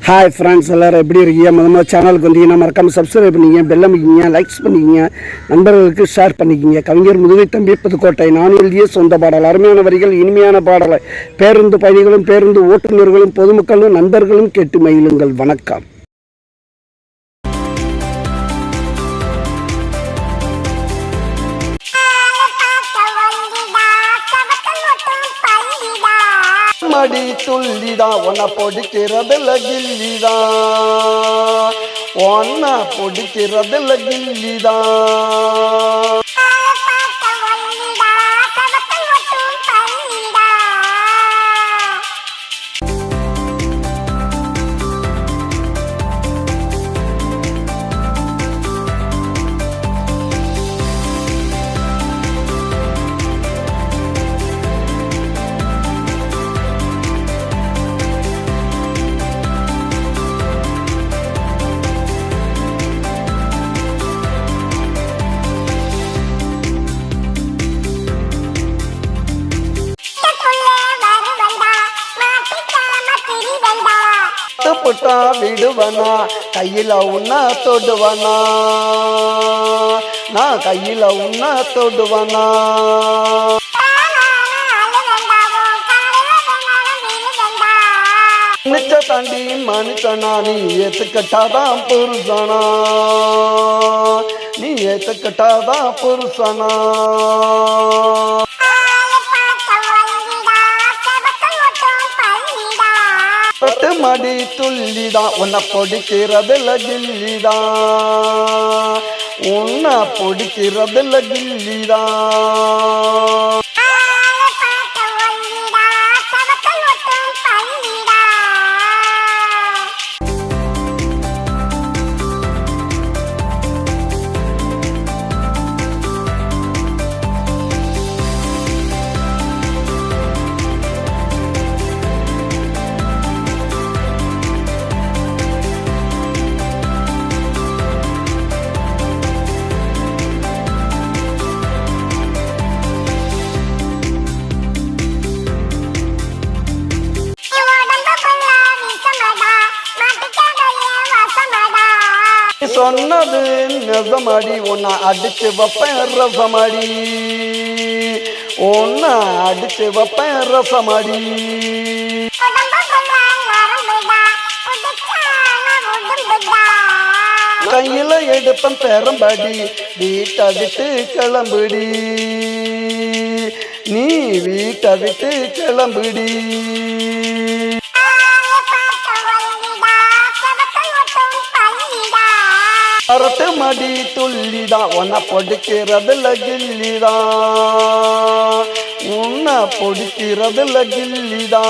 Hi friends, எல்லோரும் எப்படி இருக்கீங்க? முதல்ல சேனலுக்கு வந்தீங்கன்னா மறக்காமல் சப்ஸ்கிரைப் பண்ணிக்கிங்க, பெல் அமைக்கிங்க, லைக்ஸ் பண்ணிக்கிங்க, நண்பர்களுக்கு ஷேர் பண்ணிக்கிங்க. கவிஞர் முதுகை தம்பி புதுக்கோட்டை. நான் எழுதிய சொந்த பாடல். அருமையான வரிகள், இனிமையான பாடலை பேருந்து பயணிகளும் பேருந்து ஓட்டுநர்களும் பொதுமக்களும் நண்பர்களும் கேட்டு மகிழுங்கள். வணக்கம். மடி துள்ளிதான் உன்னை பொடிக்கிறதுல கில்லிதான், உன்னை பொடிக்கிறதுல கில்லிதான். புட்டா விடுவனா கையில உன்ன தொடுவனா, நான் கையில உன்ன தொடுவனா. நிச்ச தாண்டி மனுஷனா நீ ஏத்துக்கட்டாதான் புருஷனா, நீ ஏத்துக்கட்டாதான் புருஷனா. மடி துள்ளிதான் உன்னை பொடிக்கிறதுல கில்லிதான், உன்னை பொடிக்கிறதுல கில்லிதான். சொன்னது நெசமடி, உன்னை அடிச்சு வைப்பேன் ரசமடி, உன்னை அடிச்சு வைப்பேன் ரசமடி. கையில எடுப்பேன் பெரும்படி, வீட்டை விட்டு கிளம்புடி, நீ வீட்டை விட்டு கிளம்புடி. அரட்டு மடி துள்ளிதான் உன்னை பொடிக்கிறதுல கில்லிதான், உன்னை பொடிக்கிறதுல கில்லிதான்.